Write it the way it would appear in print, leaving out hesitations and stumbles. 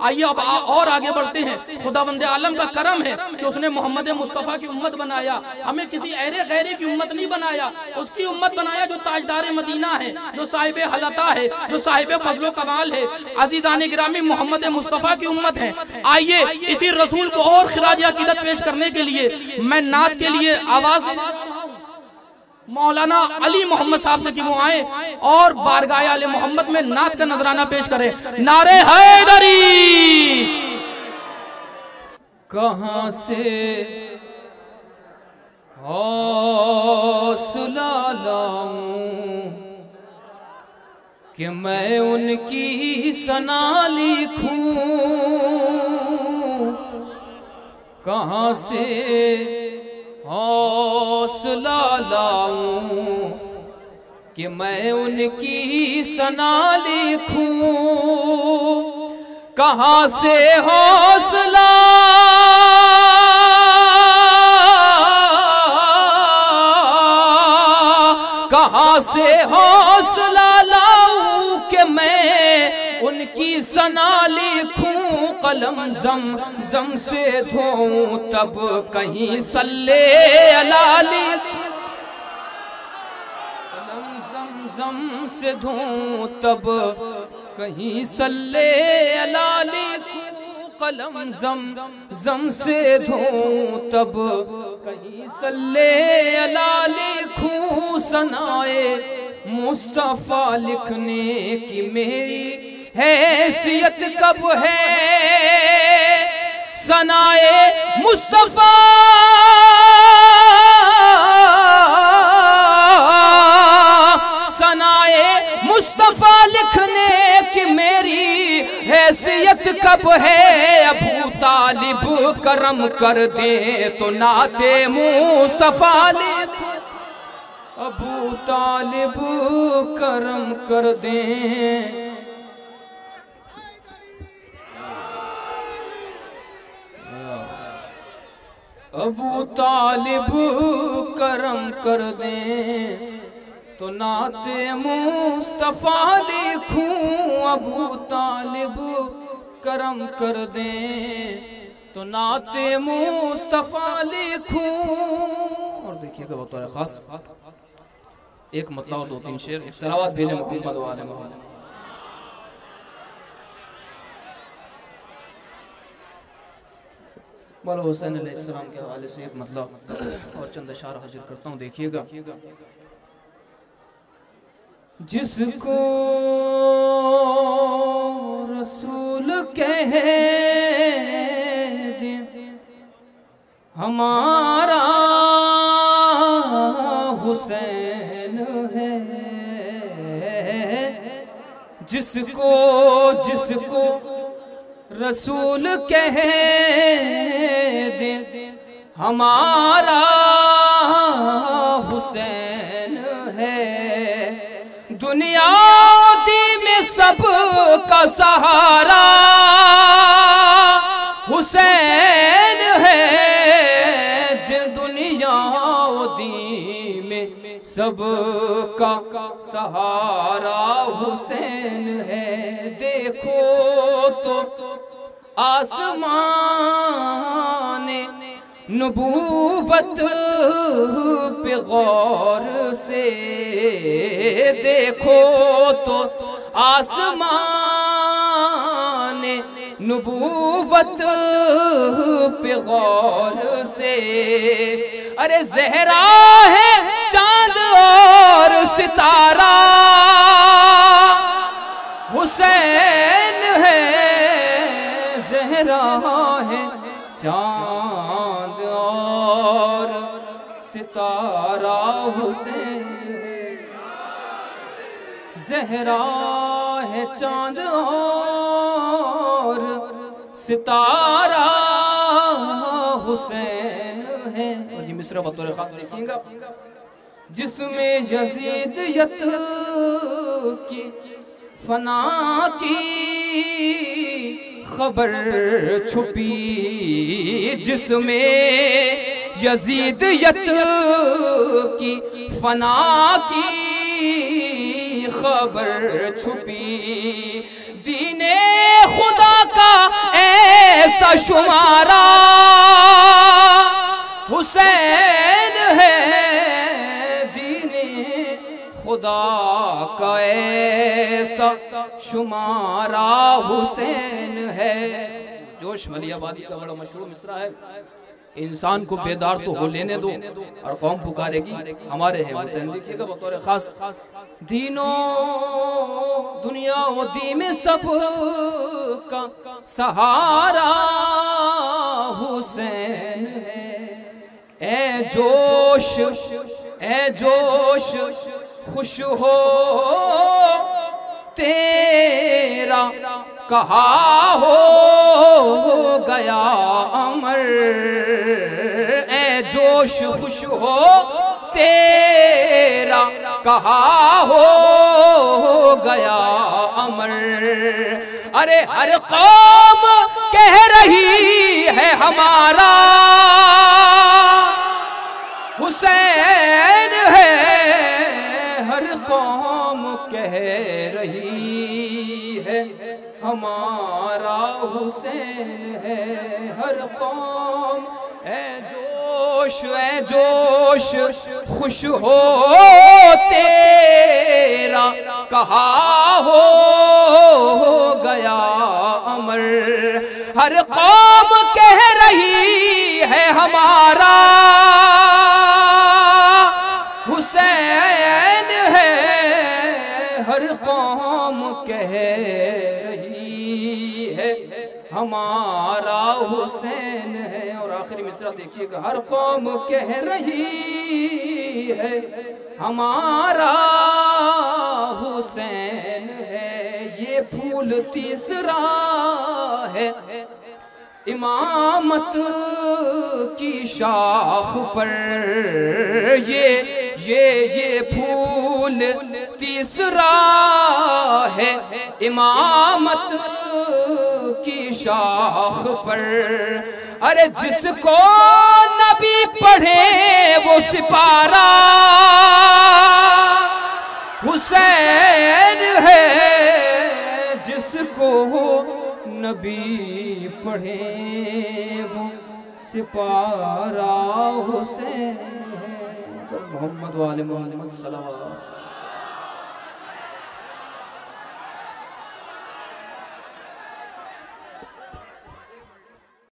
आइए अब और आगे बढ़ते हैं। खुदावंद आलम का करम है कि उसने मोहम्मद मुस्तफ़ा की उम्मत बनाया, हमें किसी ऐरे गैरे की उम्मत नहीं बनाया, उसकी उम्मत बनाया जो ताजदार मदीना है, जो साहिब हलता है, जो साहिब फजलो कमाल है। अज़ीज़ान गिरामी मोहम्मद मुस्तफ़ा की उम्मत है। आइए इसी रसूल को और खिराज अकीदत पेश करने के लिए मैं नात के लिए आवाज मौलाना अली मोहम्मद साहब से कि वो आए और बारगाह आले मोहम्मद में नात का नजराना पेश करें। नारे हैदरी। कहां से हौसला लाऊं कि मैं उनकी सना लिखूं, कहां से हौसला लाऊं कि मैं उनकी सना लिखूं, कहां से हौसला कहां से हौसला लाऊं कि मैं उनकी सना लिखूं। कलम जम से धोऊं तब कहीं सल्ले अला लिखूं, कलम जम से धोऊं तब कहीं सल्ले अला लिखूं, कलम जम से धोऊं तब कहीं सल्ले अला लिखूं। सनाए मुस्तफा लिखने की मेरी हैसियत कब है, सनाए मुस्तफा सनाए मुस्तफा लिखने की मेरी हैसियत कब है। अबू तालिब करम कर दे तो नाते मुस्तफा लिख, अबू तालिब करम कर दे, अबू तालिब करम कर दे तो नाते मुस्तफा लिखूं। अबू तालिब करम कर दे तो नाते मुस्तफा लिखूं। और देखिएगा बतौर खास एक मतलब और 2-3 शेर एक सलावत भेजे मोहम्मद वाले मोहम्मद। मौला हुसैन अलैहिस्सलाम के हवाले से एक मतलब और चंद अशार हाजिर करता हूँ, देखिएगा। जिसको रसूल कह दे हमारा हुसैन है, जिसको रसूल कह दे हमारा हुसैन है, दुनिया में सब का सहारा हुसैन है, दुनिया में सब का सहारा हुसैन है। देखो तो आसमान नबूवत पे गौर से, देखो तो आसमान नबूवत पे गौर से। अरे ज़हरा है चांद और सितारा हुसैन है, ज़हरा है चांद और सितारा हुसैन है, ज़हरा है चांद और सितारा हुसैन है। और ये मिसरा बतौर खास देखिएगा। जिसमें यजीदियत की फना की खबर छुपी, जिसमें यजीदियत की फना की खबर छुपी, दीने खुदा का शुमारा हुसैन है, दीने खुदा का ऐसा शुमारा हुसैन है। जोश मलियाबादी का बड़ा मशहूर मिसरा है, इंसान को बेदार तो हो लेने दो और कौम पुकारेगी हमारे हैं हुसैन। देखिएगा बतौर खास, दीनों दुनिया वो दी में सब का सहारा हुसैन है। ए जोश खुश हो तेरा कहा हो गया अमर। ए जोश खुश हो तेरा कहा हो गया अमर। अरे हर कौम कह रही है हमारा हुसैन है, हर कौम कह रही है हमारा हुसैन है, हर कौम। ए जोश खुश हो तेरा कहा हो गया अमर। हर कौम कह रही है हमारा हुसैन है, हर कौम कह रही है हमारा हुसैन है। और आखिरी मिसरा देखिएगा, हर कौम कह रही है हमारा हुसैन है। ये फूल तीसरा है इमामत की शाख पर, ये फूल तीसरा है इमामत की शाख पर। अरे जिसको नबी पढ़े वो सिपारा हुसैन है, जिसको नबी पढ़े वो सिपारा हुसैन है। मोहम्मद वाले मोहम्मद सल्लल्लाहु अलैहि वसल्लम।